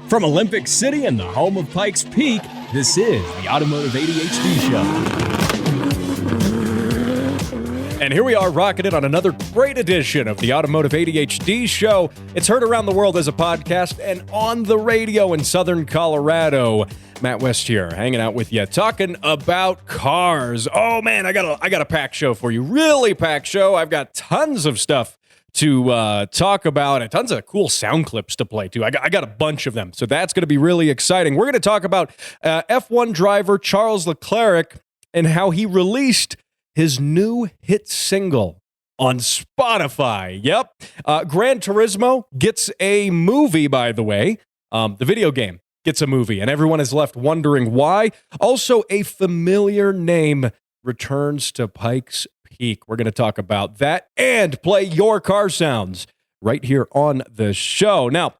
From Olympic City and the home of Pikes Peak, this is the Automotive ADHD Show. And here we are rocking it on another great edition of the Automotive ADHD Show. It's heard around the world as a podcast and on the radio in Southern Colorado. Matt West here, hanging out with you, talking about cars. Oh man, I got a packed show for you. Really packed show. I've got tons of stuff to talk about and tons of cool sound clips to play too. I got a bunch of them, so that's going to be really exciting. We're going to talk about F1 driver Charles Leclerc and how he released his new hit single on Spotify. Yep. Gran Turismo gets a movie, by the way. The video game gets a movie, and everyone is left wondering why. Also, a familiar name returns to Pikes Peak. We're going to talk about that and play your car sounds right here on the show. Now,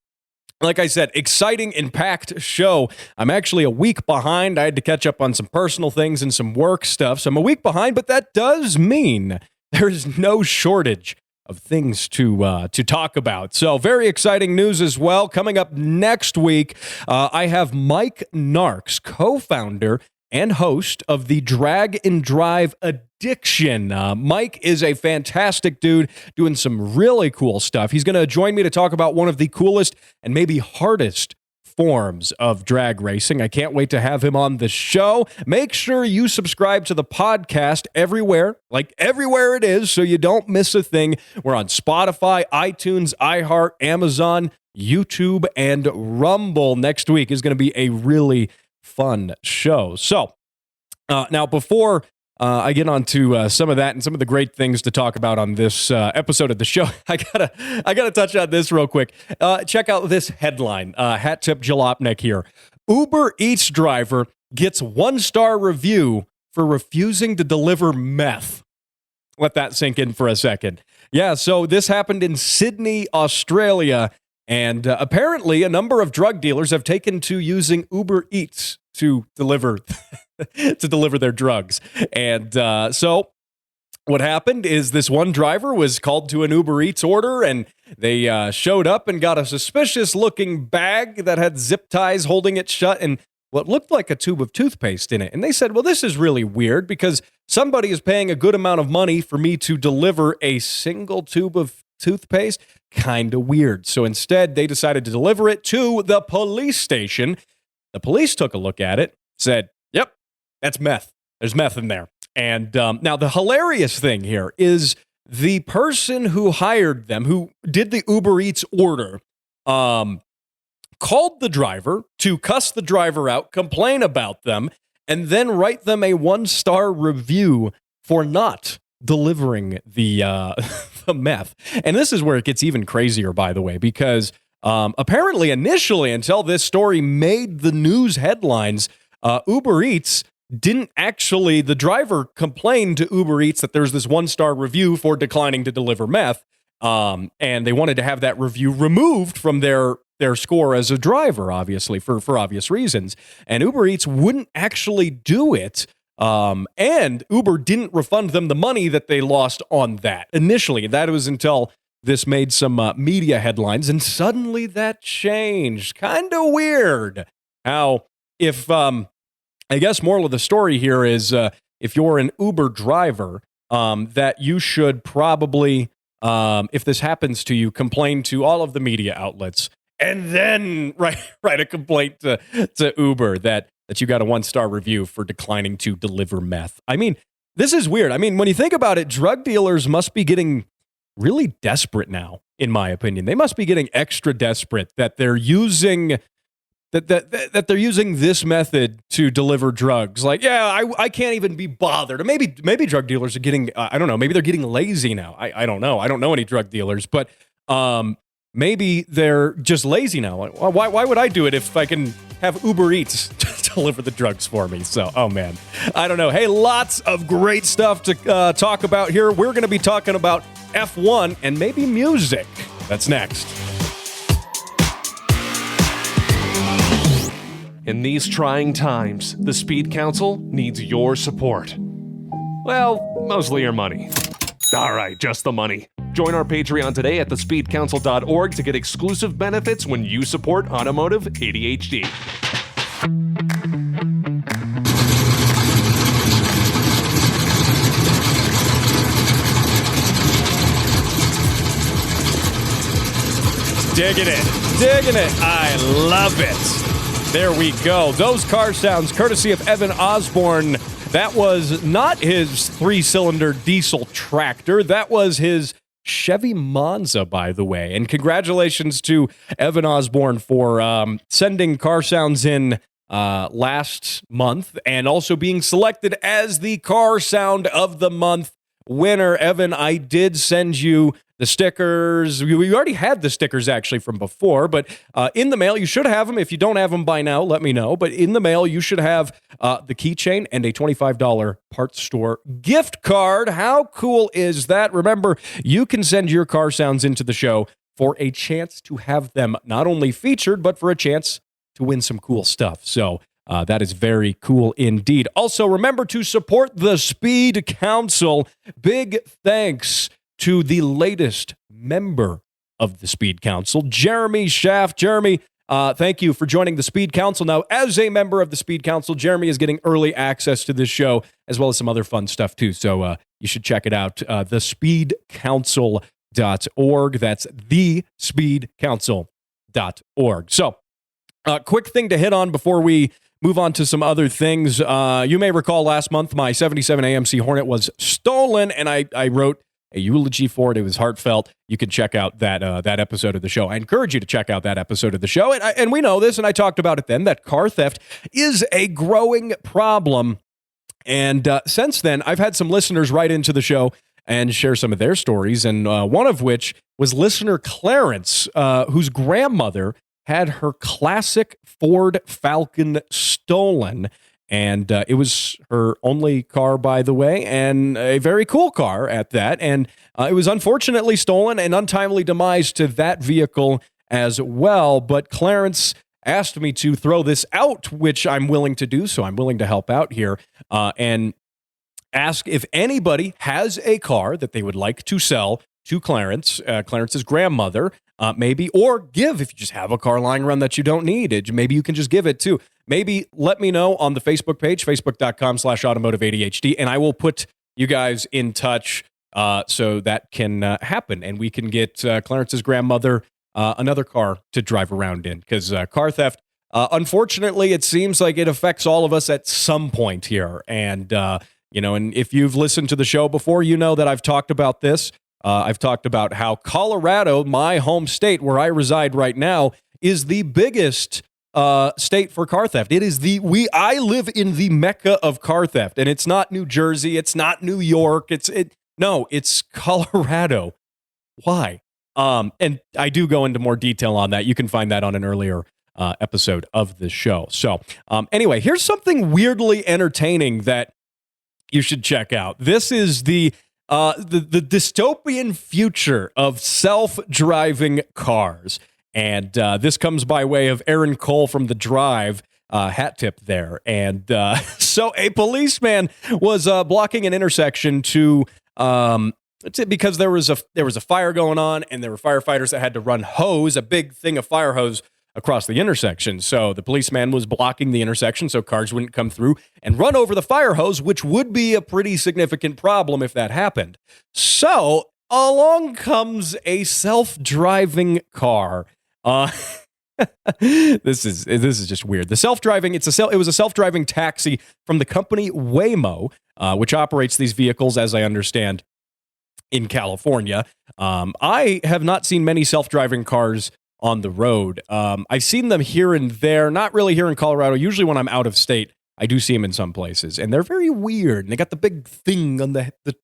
like I said, exciting and packed show. I'm actually a week behind. I had to catch up on some personal things and some work stuff, so I'm a week behind, but that does mean there's no shortage of things to talk about. So very exciting news as well. Coming up next week, I have Mike Narks, co-founder and host of the Drag and Drive Addiction. Mike is a fantastic dude doing some really cool stuff. He's going to join me to talk about one of the coolest and maybe hardest forms of drag racing. I can't wait to have him on the show. Make sure you subscribe to the podcast everywhere it is, so you don't miss a thing. We're on Spotify, iTunes, iHeart, Amazon, YouTube, and Rumble. Next week is going to be a really fun show. So now before I get on to some of that and some of the great things to talk about on this episode of the show, I gotta touch on this real quick. Check out this headline. Hat tip Jalopnik here. Uber Eats driver gets 1-star review for refusing to deliver meth. Let that sink in for a second. Yeah, so this happened in Sydney, Australia, and apparently a number of drug dealers have taken to using Uber Eats to deliver their drugs. And so what happened is this one driver was called to an Uber Eats order, and they showed up and got a suspicious-looking bag that had zip ties holding it shut and what looked like a tube of toothpaste in it. And they said, well, this is really weird because somebody is paying a good amount of money for me to deliver a single tube of toothpaste. Kind of weird. So instead, they decided to deliver it to the police station. The police took a look at it, said, yep, that's meth. There's meth in there. And now the hilarious thing here is the person who hired them, who did the Uber Eats order, called the driver to cuss the driver out, complain about them, and then write them a 1-star review for not delivering the meth. And this is where it gets even crazier, by the way, because apparently initially, until this story made the news headlines, Uber Eats didn't actually, the driver complained to Uber Eats that there's this 1-star review for declining to deliver meth, and they wanted to have that review removed from their score as a driver, obviously, for obvious reasons. And Uber Eats wouldn't actually do it. And Uber didn't refund them the money that they lost on that initially. That was until this made some media headlines, and suddenly that changed. Kind of weird how I guess moral of the story here is if you're an Uber driver, that you should probably, if this happens to you, complain to all of the media outlets and then write a complaint to Uber that you got a 1-star review for declining to deliver meth. I mean, this is weird. I mean, when you think about it, drug dealers must be getting really desperate now, in my opinion. They must be getting extra desperate that they're using that they're using this method to deliver drugs. Like, yeah, I can't even be bothered. Or maybe drug dealers are getting, I don't know, maybe they're getting lazy now. I don't know. I don't know any drug dealers, but maybe they're just lazy now. Why would I do it if I can have Uber Eats deliver the drugs for me? So, oh man, I don't know. Hey, lots of great stuff to talk about here. We're going to be talking about F1 and maybe music. That's next. In these trying times, the Speed Council needs your support. Well, mostly your money. All right, just the money. Join our Patreon today at thespeedcouncil.org to get exclusive benefits when you support Automotive ADHD. Digging it. I love it. There we go. Those car sounds, courtesy of Evan Osborne. That was not his 3-cylinder diesel tractor. That was his Chevy Monza, by the way. And congratulations to Evan Osborne for sending car sounds in last month and also being selected as the car sound of the month winner. Evan, I did send you the stickers. We already had the stickers actually from before, but in the mail, you should have them. If you don't have them by now, let me know. But in the mail, you should have the keychain and a $25 parts store gift card. How cool is that? Remember, you can send your car sounds into the show for a chance to have them not only featured, but for a chance to win some cool stuff. So that is very cool indeed. Also, remember to support the Speed Council. Big thanks to the latest member of the Speed Council, Jeremy Schaff. Jeremy, thank you for joining the Speed Council. Now, as a member of the Speed Council, Jeremy is getting early access to this show, as well as some other fun stuff, too. So you should check it out, thespeedcouncil.org. That's thespeedcouncil.org. So, quick thing to hit on before we move on to some other things. You may recall last month, my 77 AMC Hornet was stolen, and I wrote a eulogy for it. It was heartfelt. You can check out that episode of the show. I encourage you to check out that episode of the show. And we know this, and I talked about it then, that car theft is a growing problem. And since then, I've had some listeners write into the show and share some of their stories, and one of which was listener Clarence, whose grandmother had her classic Ford Falcon stolen. And it was her only car, by the way, and a very cool car at that. And it was unfortunately stolen and untimely demise to that vehicle as well. But Clarence asked me to throw this out, which I'm willing to do. So I'm willing to help out here and ask if anybody has a car that they would like to sell to Clarence, Clarence's grandmother, maybe, or give if you just have a car lying around that you don't need. Maybe you can just give it too. Maybe let me know on the Facebook page, facebook.com/automotive ADHD, and I will put you guys in touch so that can happen, and we can get Clarence's grandmother another car to drive around in, because car theft, unfortunately, it seems like it affects all of us at some point here. And, and if you've listened to the show before, you know that I've talked about this. I've talked about how Colorado, my home state where I reside right now, is the biggest state for car theft. It is I live in the mecca of car theft, and it's not New Jersey, it's not New York, it's Colorado. Why? And I do go into more detail on that. You can find that on an earlier episode of the show. So anyway, here's something weirdly entertaining that you should check out. This is the dystopian future of self-driving cars. And this comes by way of Aaron Cole from The Drive, hat tip there. And so a policeman was blocking an intersection because there was a fire going on, and there were firefighters that had to run a big thing of fire hose across the intersection. So the policeman was blocking the intersection so cars wouldn't come through and run over the fire hose, which would be a pretty significant problem if that happened. So along comes a self-driving car. This is just weird. It was a self-driving taxi from the company Waymo, which operates these vehicles, as I understand, in California. I have not seen many self-driving cars on the road. I've seen them here and there, not really here in Colorado. Usually when I'm out of state, I do see them in some places, and they're very weird. And they got the big thing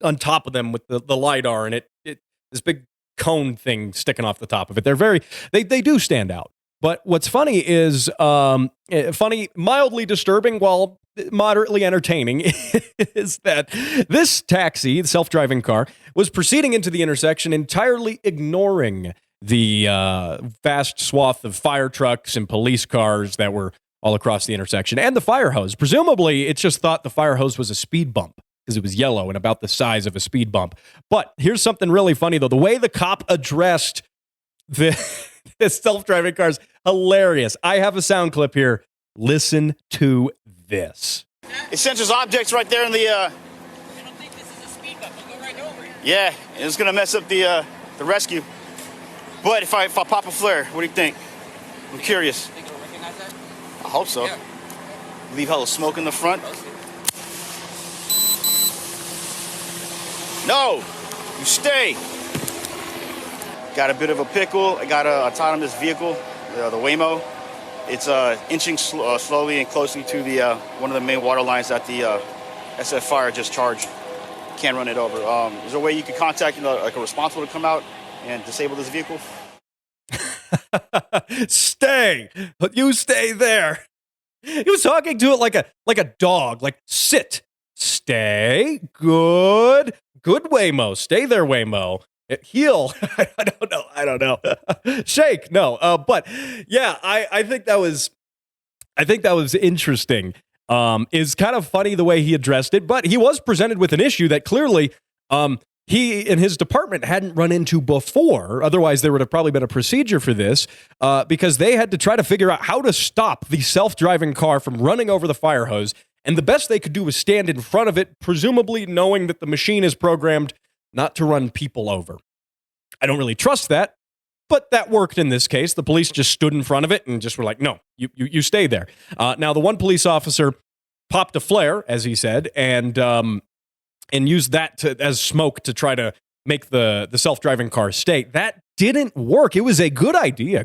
on top of them with the LiDAR, and this big cone thing sticking off the top of it. They do stand out. But what's funny is, mildly disturbing while moderately entertaining, is that this taxi, the self-driving car, was proceeding into the intersection entirely ignoring the vast swath of fire trucks and police cars that were all across the intersection, and the fire hose. Presumably, it just thought the fire hose was a speed bump. because it was yellow and about the size of a speed bump. But here's something really funny, though. The way the cop addressed the self-driving cars, hilarious. I have a sound clip here. Listen to this. It senses objects right there in the... I don't think this is a speed bump. I'll go right over it. Yeah, it's going to mess up the rescue. But if I pop a flare, what do you think? I'm curious. Think it'll recognize that? I hope so. Yeah. Leave hella smoke in the front. No, you stay. Got a bit of a pickle. I got an autonomous vehicle, the Waymo. It's inching slowly and closely to the one of the main water lines that the SF Fire just charged. Can't run it over. Is there a way you could contact like a responsible to come out and disable this vehicle? Stay. You stay there. He was talking to it like a dog. Like, sit. Stay. Good. Good, Waymo. Stay there, Waymo. Heel. I don't know. Shake. No. But yeah, I think that was interesting. Is kind of funny the way he addressed it, but he was presented with an issue that clearly he and his department hadn't run into before. Otherwise, there would have probably been a procedure for this because they had to try to figure out how to stop the self-driving car from running over the fire hose. And the best they could do was stand in front of it, presumably knowing that the machine is programmed not to run people over. I don't really trust that, but that worked in this case. The police just stood in front of it and just were like, no, you stay there. Now, the one police officer popped a flare, as he said, and used that as smoke to try to make the self-driving car stay. That didn't work. It was a good idea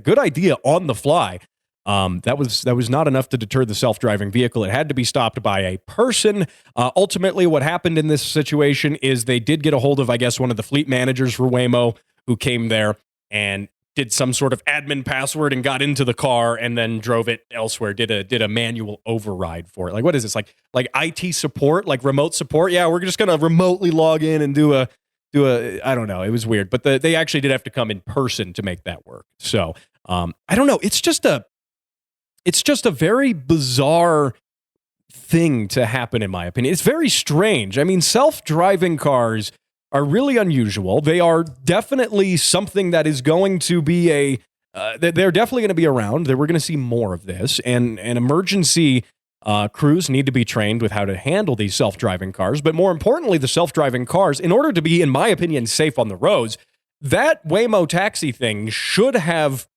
on the fly. That was not enough to deter the self-driving vehicle. It had to be stopped by a person. Ultimately, what happened in this situation is they did get a hold of, I guess, one of the fleet managers for Waymo, who came there and did some sort of admin password and got into the car and then drove it elsewhere. Did a manual override for it. Like, what is this? Like IT support, like remote support? Yeah, we're just gonna remotely log in and do a. I don't know. It was weird, but they actually did have to come in person to make that work. So I don't know. It's just a very bizarre thing to happen, in my opinion. It's very strange. I mean, self-driving cars are really unusual. They are definitely something that is going to be they're definitely going to be around. We're going to see more of this, and emergency crews need to be trained with how to handle these self-driving cars. But more importantly, the self-driving cars, in order to be, in my opinion, safe on the roads, that Waymo taxi thing should have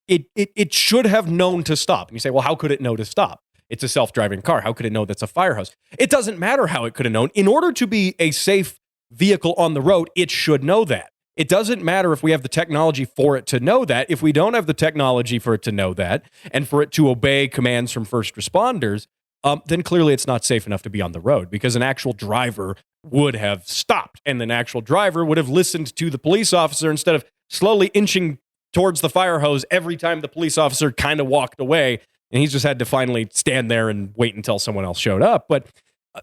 it should have known to stop. And you say, well, how could it know to stop? It's a self-driving car. How could it know that's a fire hose? It doesn't matter how it could have known. In order to be a safe vehicle on the road, it should know that. It doesn't matter if we have the technology for it to know that. If we don't have the technology for it to know that and for it to obey commands from first responders, then clearly it's not safe enough to be on the road, because an actual driver would have stopped, and an actual driver would have listened to the police officer instead of slowly inching towards the fire hose every time the police officer kind of walked away, and he just had to finally stand there and wait until someone else showed up. But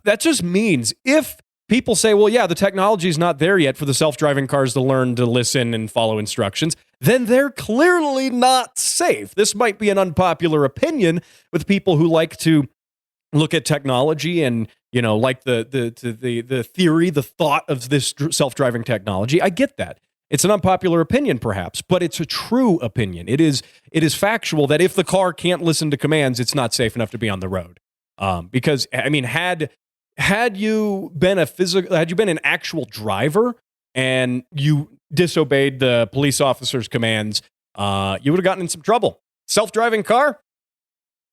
that just means if people say, well, yeah, the technology is not there yet for the self-driving cars to learn to listen and follow instructions, then they're clearly not safe. This might be an unpopular opinion with people who like to look at technology and, you know, like the theory, the thought of this self-driving technology. I get that. It's an unpopular opinion, perhaps, but it's a true opinion. It is factual that if the car can't listen to commands, it's not safe enough to be on the road. Because, I mean, had you been an actual driver and you disobeyed the police officer's commands, you would have gotten in some trouble. Self-driving car?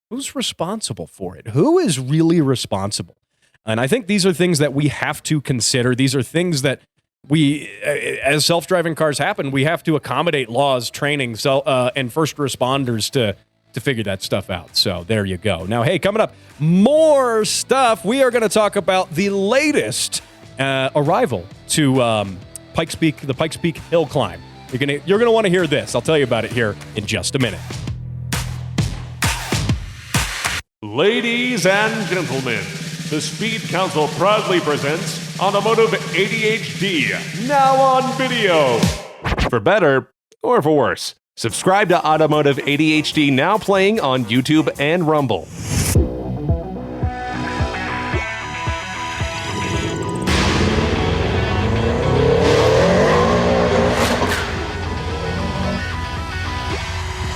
Who's responsible for it? Who is really responsible? And I think these are things that we have to consider. These are things that we, as self-driving cars happen, we have to accommodate laws, training, and first responders to figure that stuff out. So there you go. Now, hey, coming up, more stuff. We are going to talk about the latest arrival to Pikes Peak, the Pikes Peak Hill Climb. You're gonna want to hear this. I'll tell you about it here in just a minute. Ladies and gentlemen, the Speed Council proudly presents Automotive ADHD, now on video. For better or for worse, subscribe to Automotive ADHD, now playing on YouTube and Rumble.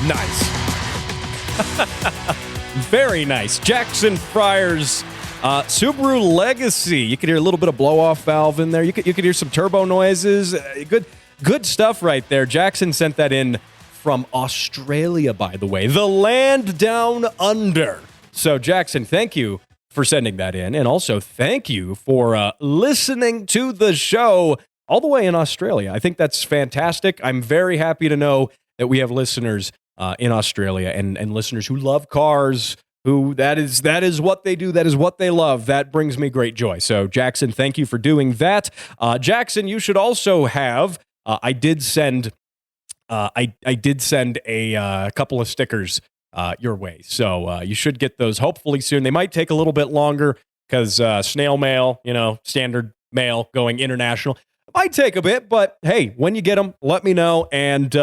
Nice. Very nice. Jackson Fryer's Subaru Legacy. You could hear a little bit of blow-off valve in there. You could hear some turbo noises. Good stuff right there. Jackson sent that in from Australia, by the way. The land down under. So, Jackson, thank you for sending that in. And also, thank you for listening to the show all the way in Australia. I think that's fantastic. I'm very happy to know that we have listeners in Australia and listeners who love cars, who that is what they do. That is what they love. That brings me great joy. So, Jackson, thank you for doing that. Jackson, you should also have, I did send a couple of stickers your way. So you should get those hopefully soon. They might take a little bit longer because snail mail, standard mail going international, might take a bit. But hey, when you get them, let me know, and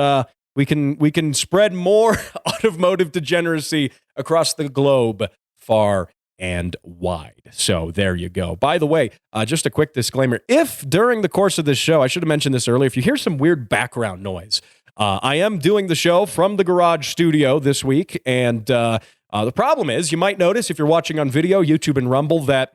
we can spread more automotive degeneracy across the globe, far and wide. So there you go. By the way, just a quick disclaimer. If during the course of this show, I should have mentioned this earlier, if you hear some weird background noise, I am doing the show from the garage studio this week, and the problem is, you might notice if you're watching on video, YouTube and Rumble, that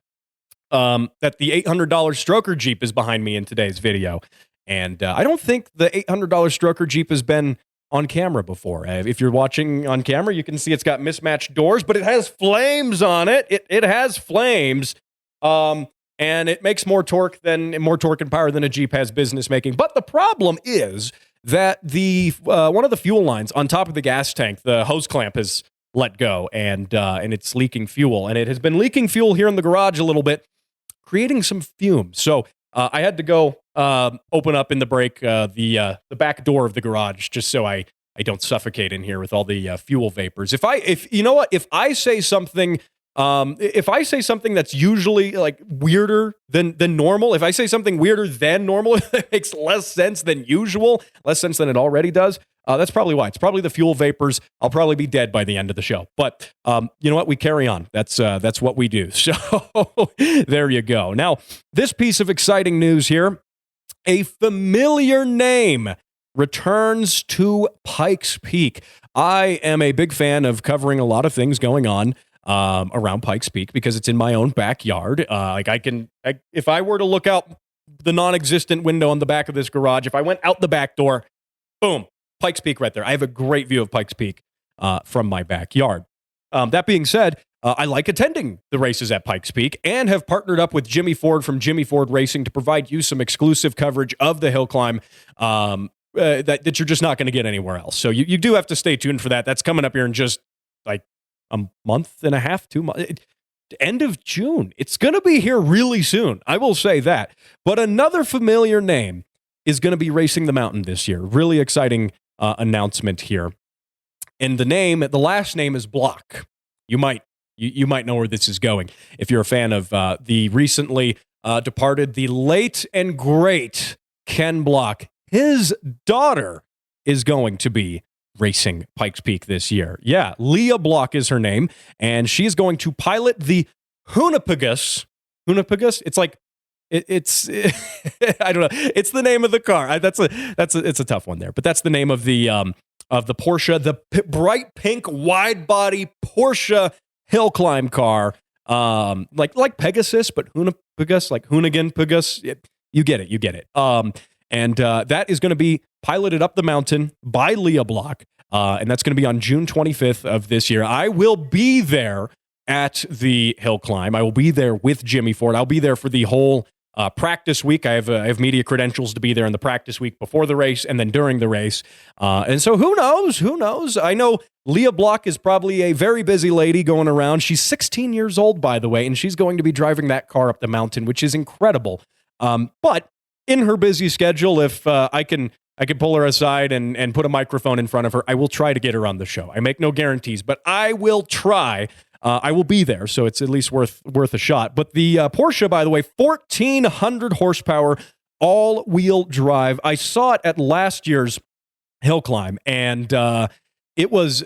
the $800 Stroker Jeep is behind me in today's video. And I don't think the $800 Stroker Jeep has been on camera before. If you're watching on camera, you can see it's got mismatched doors, but it has flames on it. It has flames, and it makes more torque and power than a Jeep has business making. But the problem is that the one of the fuel lines on top of the gas tank, the hose clamp has let go, and it's leaking fuel. And it has been leaking fuel here in the garage a little bit, creating some fumes. So I had to go open up in the break the back door of the garage just so I don't suffocate in here with all the fuel vapors. If I say something that's usually like weirder than normal, if I say something weirder than normal, it makes less sense than usual, less sense than it already does. That's probably why. It's probably the fuel vapors. I'll probably be dead by the end of the show. But you know what? We carry on. That's what we do. So there you go. Now, this piece of exciting news here, a familiar name returns to Pikes Peak. I am a big fan of covering a lot of things going on around Pikes Peak because it's in my own backyard. If I were to look out the non-existent window on the back of this garage, if I went out the back door, boom, Pikes Peak right there. I have a great view of Pikes Peak from my backyard. That being said, I like attending the races at Pikes Peak and have partnered up with Jimmy Ford from Jimmy Ford Racing to provide you some exclusive coverage of the hill climb that you're just not going to get anywhere else. So you do have to stay tuned for that. That's coming up here in just like a month and a half, 2 months. End of June. It's going to be here really soon. I will say that. But another familiar name is going to be racing the mountain this year. Really exciting announcement here. And the last name is Block. You might know where this is going if you're a fan of the recently departed, the late and great Ken Block. His daughter is going to be racing Pikes Peak this year. Yeah, Leah Block is her name, and she's going to pilot the Hunapagos. Hunapagos? It's like it's I don't know. It's the name of the car. It's a tough one there, but that's the name of the Porsche, the bright pink wide body Porsche hill climb car, like Pegasus, but Hunapagos, like Hoonigan Pegasus. You get it. And that is going to be piloted up the mountain by Leah Block, and that's going to be on June 25th of this year. I will be there at the hill climb. I will be there with Jimmy Ford. I'll be there for the whole practice week. I have media credentials to be there in the practice week before the race and then during the race. And so who knows? I know Leah Block is probably a very busy lady going around. She's 16 years old, by the way, and she's going to be driving that car up the mountain, which is incredible. But in her busy schedule, if I can pull her aside and put a microphone in front of her, I will try to get her on the show. I make no guarantees, but I will try. I will be there, so it's at least worth a shot. But the Porsche, by the way, 1,400 horsepower, all-wheel drive. I saw it at last year's hill climb, and it was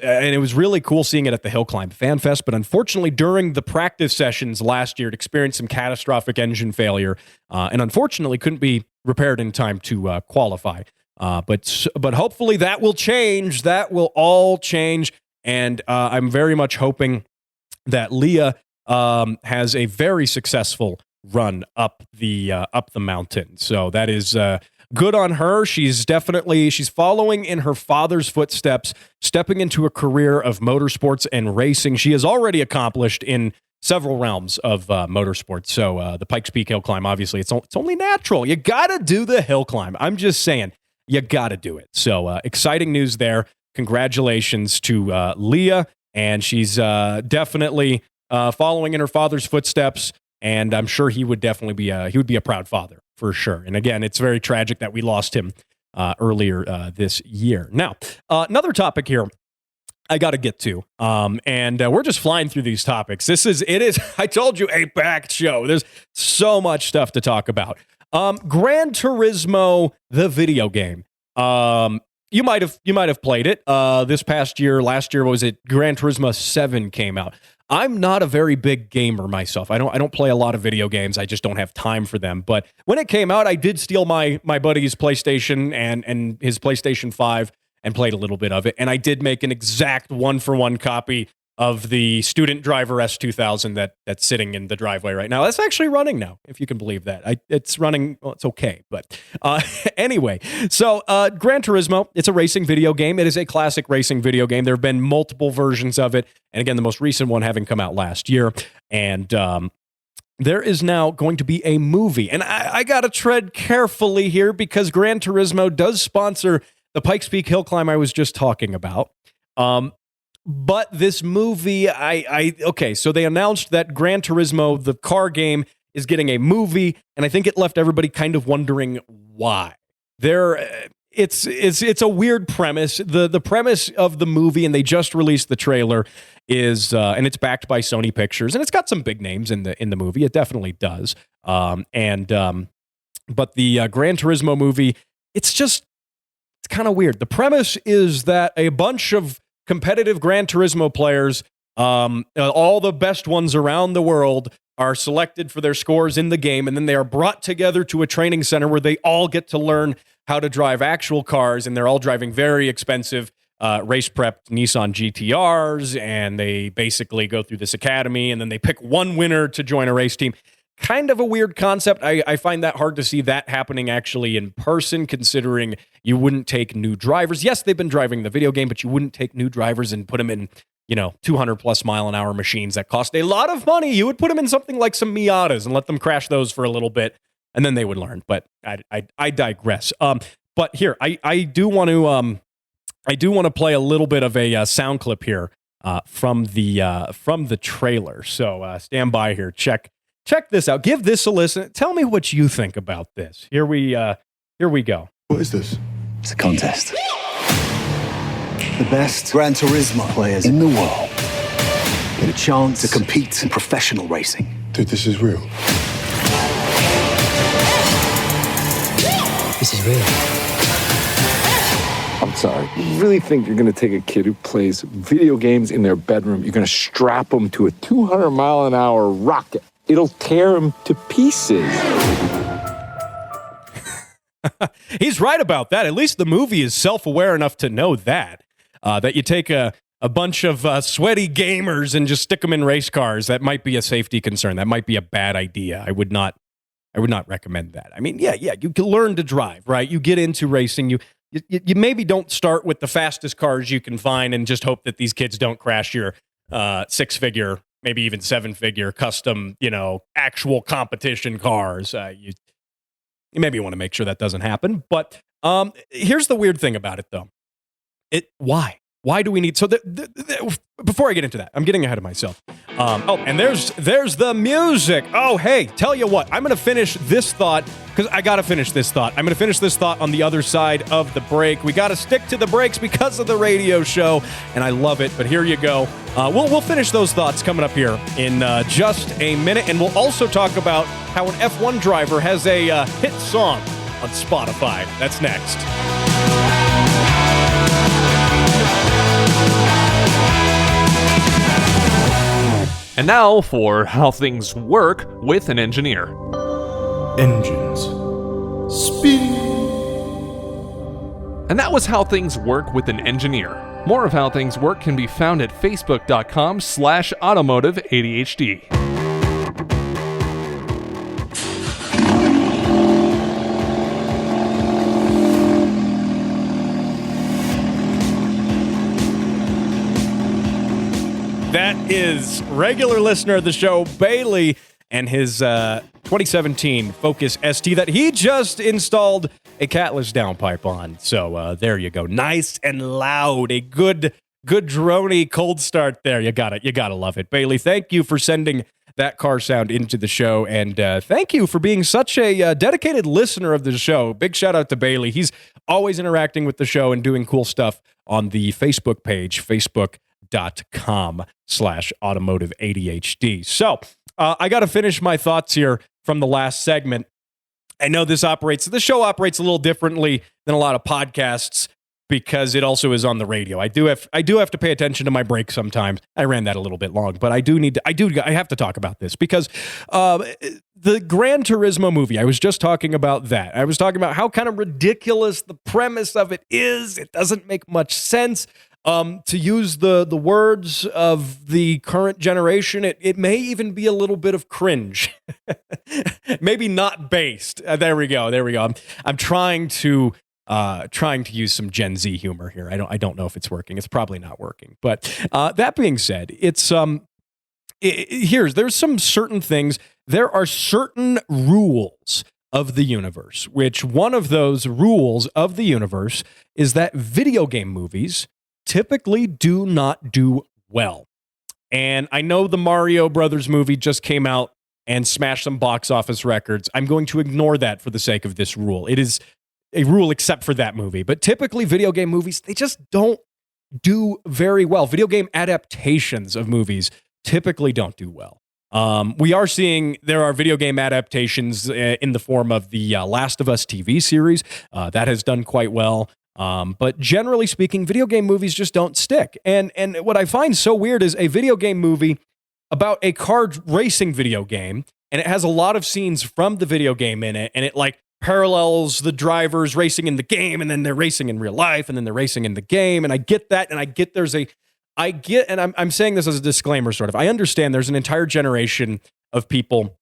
really cool seeing it at the hill climb fan fest. But unfortunately, during the practice sessions last year, it experienced some catastrophic engine failure, and unfortunately couldn't be repaired in time to qualify. But hopefully that will change. That will all change. And I'm very much hoping that Leah has a very successful run up the mountain. So that is good on her. She's following in her father's footsteps, stepping into a career of motorsports and racing. She has already accomplished in several realms of motorsports. So the Pikes Peak hill climb, obviously, it's only natural. You got to do the hill climb. I'm just saying, you got to do it. So exciting news there. Congratulations to Leah. And she's definitely following in her father's footsteps. And I'm sure he would definitely be a proud father for sure. And again, it's very tragic that we lost him earlier this year. Now, another topic here I got to get to, and we're just flying through these topics. It is. I told you, a packed show. There's so much stuff to talk about. Gran Turismo, the video game. You might have played it this past year. Last year, was it Gran Turismo 7 came out? I'm not a very big gamer myself. I don't play a lot of video games. I just don't have time for them. But when it came out, I did steal my buddy's PlayStation and his PlayStation 5 and played a little bit of it. And I did make an exact one-for-one copy of the student driver S2000 that's sitting in the driveway right now. That's actually running now, if you can believe that. It's running. Well, it's okay. But anyway, so Gran Turismo, it's a racing video game. It is a classic racing video game. There have been multiple versions of it. And again, the most recent one having come out last year. And there is now going to be a movie. And I got to tread carefully here because Gran Turismo does sponsor the Pikes Peak hill climb I was just talking about. But this movie, okay, so they announced that Gran Turismo, the car game, is getting a movie, and I think it left everybody kind of wondering why. It's a weird premise. The premise of the movie, and they just released the trailer, is and it's backed by Sony Pictures, and it's got some big names in the movie. It definitely does. But the Gran Turismo movie, it's kind of weird. The premise is that a bunch of competitive Gran Turismo players, all the best ones around the world, are selected for their scores in the game, and then they are brought together to a training center where they all get to learn how to drive actual cars, and they're all driving very expensive race-prepped Nissan GTRs, and they basically go through this academy, and then they pick one winner to join a race team. Kind of a weird concept. I find that hard to see that happening actually in person, considering you wouldn't take new drivers. Yes, they've been driving the video game, but you wouldn't take new drivers and put them in, 200 plus mile an hour machines that cost a lot of money. You would put them in something like some Miatas and let them crash those for a little bit, and then they would learn. But I digress. But here, I do want to play a little bit of a sound clip here from the trailer. So stand by here. Check this out. Give this a listen. Tell me what you think about this. Here we go. What is this? It's a contest. The best Gran Turismo players in the world get a chance to compete in professional racing. Dude, this is real. This is real. I'm sorry. You really think you're going to take a kid who plays video games in their bedroom, you're going to strap him to a 200 mile an hour rocket? It'll tear him to pieces. He's right about that. At least the movie is self-aware enough to know that you take a bunch of sweaty gamers and just stick them in race cars. That might be a safety concern. That might be a bad idea. I would not recommend that. I mean, yeah, you can learn to drive, right? You get into racing. You maybe don't start with the fastest cars you can find and just hope that these kids don't crash your six-figure, maybe even seven-figure custom, actual competition cars. You maybe want to make sure that doesn't happen. But here's the weird thing about it, though. Why? Why do we need... So before I get into that, I'm getting ahead of myself. And there's the music. Oh, hey, tell you what. I'm going to finish this thought, because I got to finish this thought. I'm going to finish this thought on the other side of the break. We got to stick to the breaks because of the radio show, and I love it. But here you go. We'll finish those thoughts coming up here in just a minute, and we'll also talk about how an F1 driver has a hit song on Spotify. That's next. And now for how things work with an engineer. Engines. Speed. And that was How Things Work with an Engineer. More of How Things Work can be found at facebook.com/automotive-ADHD. That is regular listener of the show, Bailey, and his 2017 Focus ST that he just installed a catless downpipe on. So there you go. Nice and loud. A good droney cold start there. You got it. You got to love it. Bailey, thank you for sending that car sound into the show. And thank you for being such a dedicated listener of the show. Big shout out to Bailey. He's always interacting with the show and doing cool stuff on the Facebook page, facebook.com/automotive ADHD. So I got to finish my thoughts here from the last segment. I know the show operates a little differently than a lot of podcasts because it also is on the radio. I do have to pay attention to my break sometimes. I ran that a little bit long, but I have to talk about this because the Gran Turismo movie, I was just talking about that. I was talking about how kind of ridiculous the premise of it is. It doesn't make much sense. To use the words of the current generation, it may even be a little bit of cringe. Maybe not based. There we go. I'm trying to use some Gen Z humor here. I don't know if it's working. It's probably not working. But that being said, there's some certain things. There are certain rules of the universe, which one of those rules of the universe is that video game movies typically do not do well. And I know the Mario Brothers movie just came out and smashed some box office records. I'm going to ignore that for the sake of this rule. It is a rule except for that movie. But typically video game movies, they just don't do very well. Video game adaptations of movies typically don't do well. We are seeing there are video game adaptations in the form of the Last of Us TV series. That has done quite well. But generally speaking, video game movies just don't stick. And what I find so weird is a video game movie about a car racing video game, and it has a lot of scenes from the video game in it, and it like parallels the drivers racing in the game, and then they're racing in real life, and then they're racing in the game. And I get that, and I'm saying this as a disclaimer, sort of. I understand there's an entire generation of people,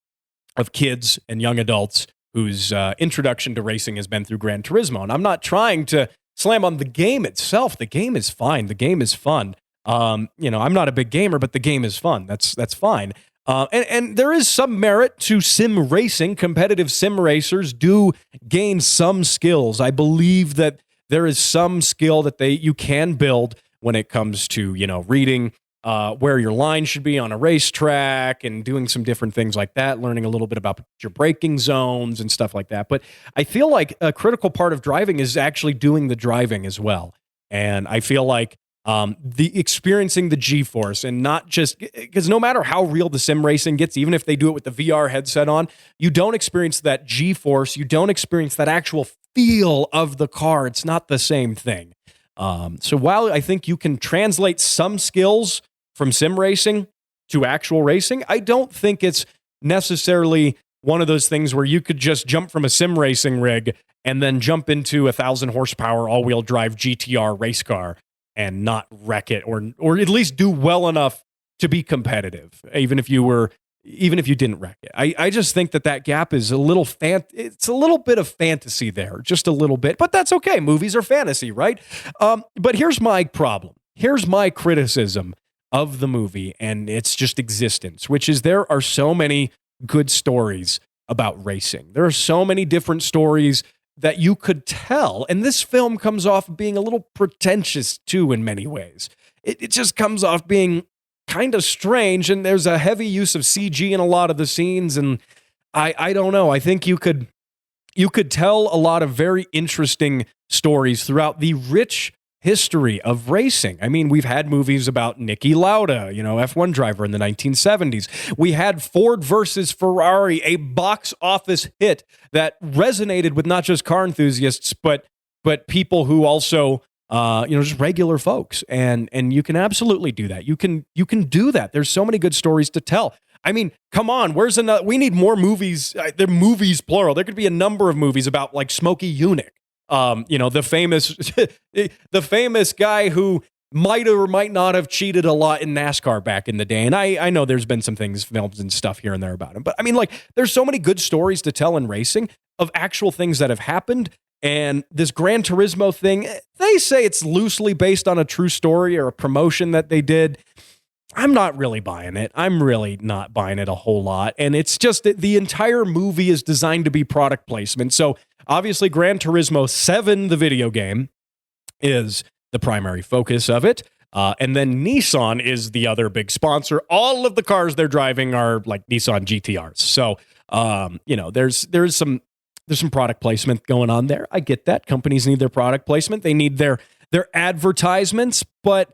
of kids and young adults whose introduction to racing has been through Gran Turismo. And I'm not trying to slam on the game itself. The game is fine. The game is fun. I'm not a big gamer, but the game is fun. That's fine. And there is some merit to sim racing. Competitive sim racers do gain some skills. I believe that there is some skill that you can build when it comes to, reading where your line should be on a racetrack and doing some different things like that, learning a little bit about your braking zones and stuff like that. But I feel like a critical part of driving is actually doing the driving as well. And I feel like the experiencing the G-force, and not just because no matter how real the sim racing gets, even if they do it with the VR headset on, you don't experience that G-force. You don't experience that actual feel of the car. It's not the same thing. So while I think you can translate some skills from sim racing to actual racing, I don't think it's necessarily one of those things where you could just jump from a sim racing rig and then jump into 1,000 horsepower all-wheel drive GTR race car and not wreck it, or at least do well enough to be competitive, even if you didn't wreck it. I just think that gap is it's a little bit of fantasy there, just a little bit, but that's okay. Movies are fantasy, right? But here's my problem. Here's my criticism of the movie, and it's just existence, which is there are so many good stories about racing. There are so many different stories that you could tell, and this film comes off being a little pretentious too in many ways. It just comes off being kind of strange, and there's a heavy use of CG in a lot of the scenes, and I don't know. I think you could tell a lot of very interesting stories throughout the rich history of racing. I mean, we've had movies about Niki Lauda, F1 driver in the 1970s. We had Ford versus Ferrari, a box office hit that resonated with not just car enthusiasts, but people who also just regular folks. And you can absolutely do that. You can do that. There's so many good stories to tell. I mean, come on, we need more movies. They're movies, plural. There could be a number of movies about like Smokey Yunick, The famous, the famous guy who might or might not have cheated a lot in NASCAR back in the day. And I know there's been some things, films and stuff here and there about him. But I mean, like, there's so many good stories to tell in racing of actual things that have happened. And this Gran Turismo thing, they say it's loosely based on a true story or a promotion that they did. I'm not really buying it. I'm really not buying it a whole lot. And it's just that the entire movie is designed to be product placement. So obviously Gran Turismo 7, the video game, is the primary focus of it. And then Nissan is the other big sponsor. All of the cars they're driving are like Nissan GTRs. So, there's some product placement going on there. I get that. Companies need their product placement. They need their advertisements. But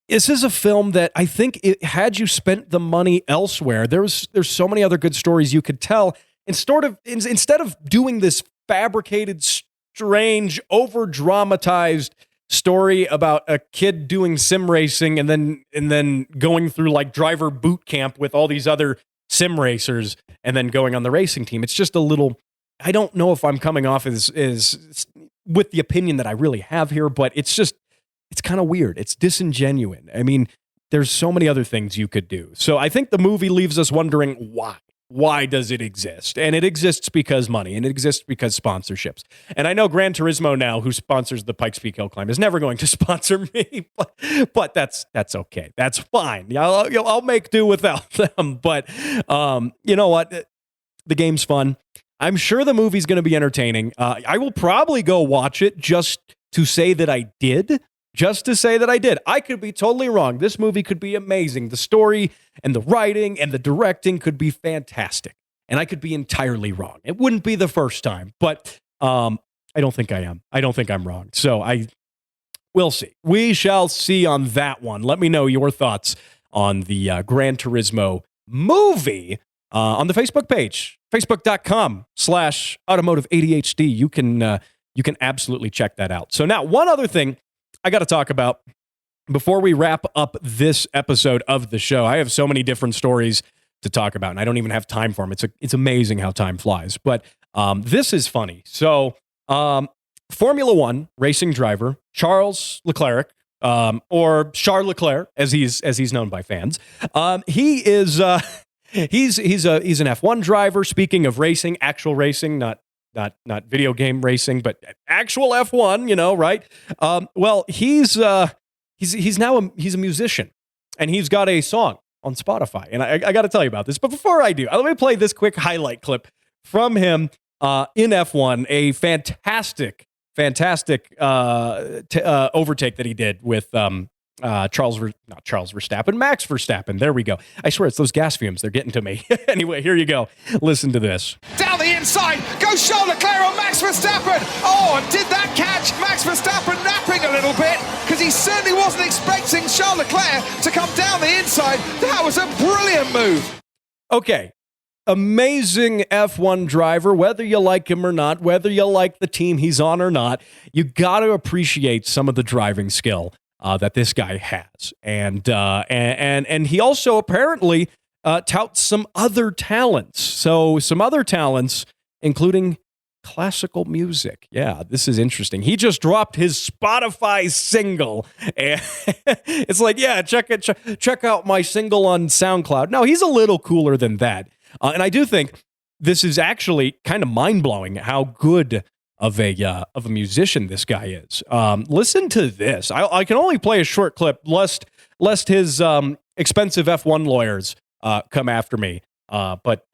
this is a film that I think had you spent the money elsewhere, there's so many other good stories you could tell. And instead of doing this fabricated, strange, over-dramatized story about a kid doing sim racing and then going through like driver boot camp with all these other sim racers and then going on the racing team. It's just a little, I don't know if I'm coming off as with the opinion that I really have here, but it's kind of weird. It's disingenuous. I mean, there's so many other things you could do. So I think the movie leaves us wondering why. Why does it exist? And it exists because money, and it exists because sponsorships. And I know Gran Turismo now, who sponsors the Pikes Peak Hill Climb, is never going to sponsor me, but that's okay. That's fine. I'll make do without them. But you know what? The game's fun. I'm sure the movie's going to be entertaining. I will probably go watch it just to say that I did. Just to say that I did. I could be totally wrong. This movie could be amazing. The story and the writing and the directing could be fantastic. And I could be entirely wrong. It wouldn't be the first time, but I don't think I am. I don't think I'm wrong. So we'll see. We shall see on that one. Let me know your thoughts on the Gran Turismo movie on the Facebook page, facebook.com/automotive-ADHD. You can absolutely check that out. So now one other thing I got to talk about before we wrap up this episode of the show. I have so many different stories to talk about, and I don't even have time for them. It's amazing how time flies. But this is funny. So Formula One racing driver Charles Leclerc, or Charles Leclerc, as he's known by fans, he is he's an F1 driver. Speaking of racing, actual racing, not video game racing, but actual F1, right? Well, he's now a musician, and he's got a song on Spotify, and I got to tell you about this. But before I do, let me play this quick highlight clip from him in F1, a fantastic overtake that he did with Max Verstappen. There we go. I swear it's those gas fumes. They're getting to me. Anyway, here you go. Listen to this. Down the inside goes Charles Leclerc on Max Verstappen. Oh, and did that catch Max Verstappen napping a little bit? Because he certainly wasn't expecting Charles Leclerc to come down the inside. That was a brilliant move. Okay. Amazing F1 driver, whether you like him or not, whether you like the team he's on or not, you got to appreciate some of the driving skill that this guy has. And he also apparently touts some other talents. So some other talents, including classical music. Yeah, this is interesting. He just dropped his Spotify single. And it's like, yeah, check out my single on SoundCloud. No, he's a little cooler than that. And I do think this is actually kind of mind-blowing how good of a musician this guy is. Listen to this. I can only play a short clip lest his expensive F1 lawyers come after me. But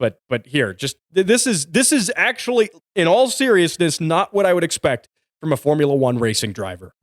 here, just this is actually, in all seriousness, not what I would expect from a Formula One racing driver.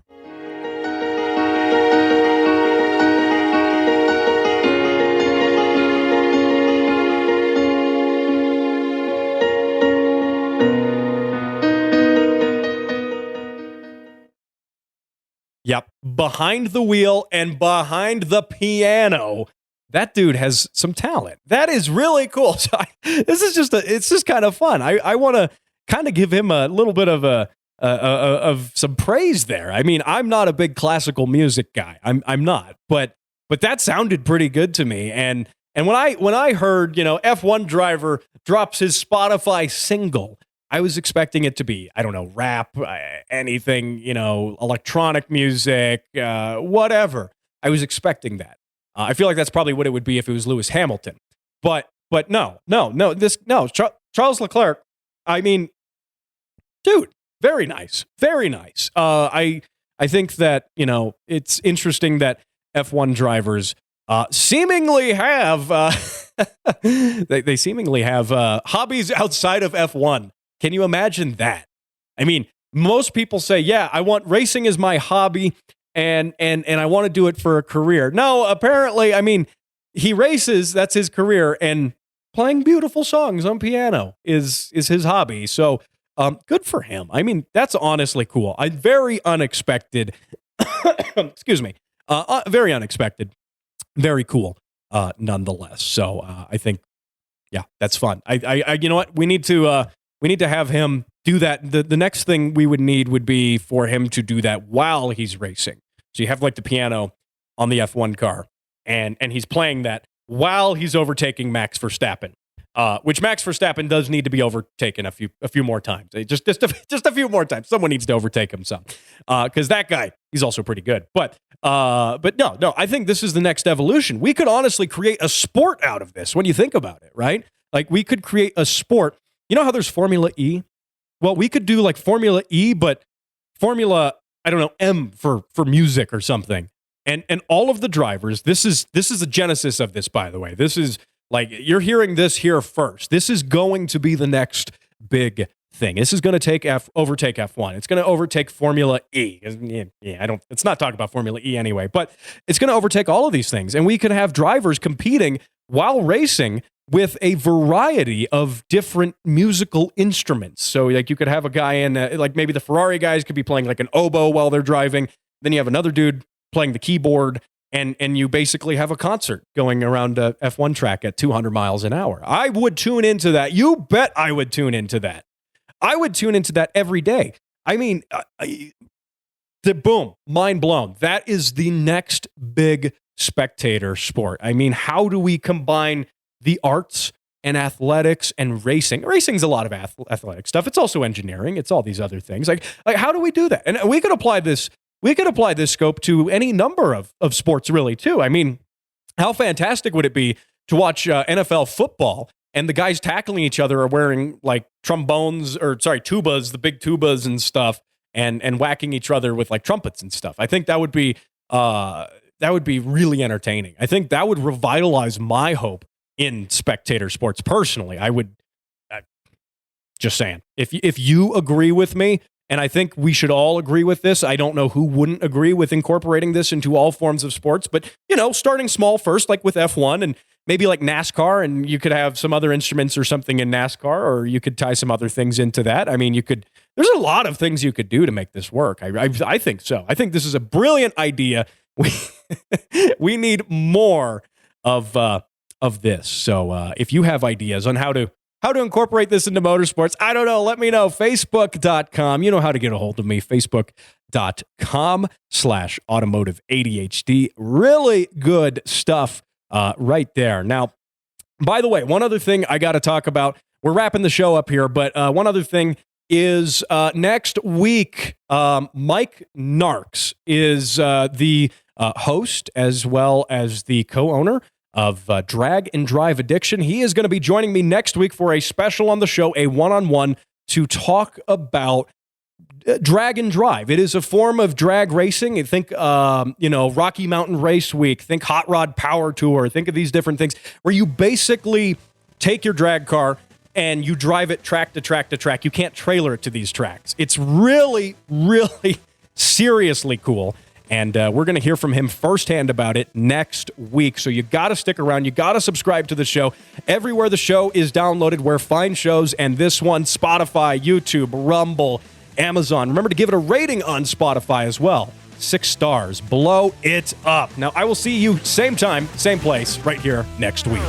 Yep, behind the wheel and behind the piano, that dude has some talent. That is really cool. So it's just kind of fun. I want to kind of give him a little bit of some praise there. I mean, I'm not a big classical music guy. I'm not, but that sounded pretty good to me. And when I heard, F1 driver drops his Spotify single, I was expecting it to be, I don't know, rap, anything, electronic music, whatever. I was expecting that. I feel like that's probably what it would be if it was Lewis Hamilton. But no. Charles Leclerc, I mean, dude, very nice. Very nice. I think that, it's interesting that F1 drivers seemingly have they seemingly have hobbies outside of F1. Can you imagine that? I mean, most people say, yeah, I want racing as my hobby and I want to do it for a career. No, apparently, I mean, he races, that's his career, and playing beautiful songs on piano is his hobby. So good for him. I mean, that's honestly cool. Very unexpected. Excuse me. Very unexpected. Very cool, nonetheless. So I think, yeah, that's fun. I you know what? We need to have him do that. The next thing we would need would be for him to do that while he's racing. So you have like the piano on the F1 car, and he's playing that while he's overtaking Max Verstappen. Which Max Verstappen does need to be overtaken a few more times. Just a few more times. Someone needs to overtake him some. Because that guy, he's also pretty good. But no, I think this is the next evolution. We could honestly create a sport out of this when you think about it, right? Like we could create a sport. You know how there's Formula E? Well, we could do like Formula E, but Formula, I don't know, M for music or something. And all of the drivers, this is the genesis of this, by the way. This is like, you're hearing this here first. This is going to be the next big thing. This is going to overtake F1. It's going to overtake Formula E. It's not talking about Formula E anyway, but it's going to overtake all of these things. And we could have drivers competing while racing with a variety of different musical instruments. So like you could have a guy in, like maybe the Ferrari guys could be playing like an oboe while they're driving. Then you have another dude playing the keyboard. And you basically have a concert going around a F1 track at 200 miles an hour. I would tune into that. You bet I would tune into that. I would tune into that every day. I mean, boom, mind blown. That is the next big spectator sport. I mean, how do we combine the arts and athletics and racing? Racing's a lot of athletic stuff. It's also engineering. It's all these other things. Like how do we do that? And we could apply this scope to any number of sports, really, too. I mean, how fantastic would it be to watch NFL football and the guys tackling each other are wearing like tubas, the big tubas and stuff, and whacking each other with like trumpets and stuff. I think that would be really entertaining. I think that would revitalize my hope in spectator sports. Personally, just saying. If you agree with me. And I think we should all agree with this. I don't know who wouldn't agree with incorporating this into all forms of sports, but, starting small first, like with F1 and maybe like NASCAR, and you could have some other instruments or something in NASCAR, or you could tie some other things into that. I mean, there's a lot of things you could do to make this work. I think so. I think this is a brilliant idea. We need more of this. So if you have ideas on how to incorporate this into motorsports, I don't know. Let me know. Facebook.com. You know how to get a hold of me. Facebook.com/Automotive ADHD. Really good stuff right there. Now, by the way, one other thing I got to talk about. We're wrapping the show up here, but one other thing is next week, Mike Narks is the host as well as the co-owner of Drag and Drive Addiction. He is going to be joining me next week for a special on the show, a one-on-one, to talk about drag and drive. It is a form of drag racing. You think, Rocky Mountain Race Week, think Hot Rod Power Tour, think of these different things where you basically take your drag car and you drive it track to track to track. You can't trailer it to these tracks. It's really, really seriously cool. And we're going to hear from him firsthand about it next week. So you got to stick around. You got to subscribe to the show. Everywhere the show is downloaded, where fine shows, and this one, Spotify, YouTube, Rumble, Amazon. Remember to give it a rating on Spotify as well. 6 stars. Blow it up. Now, I will see you same time, same place, right here next week.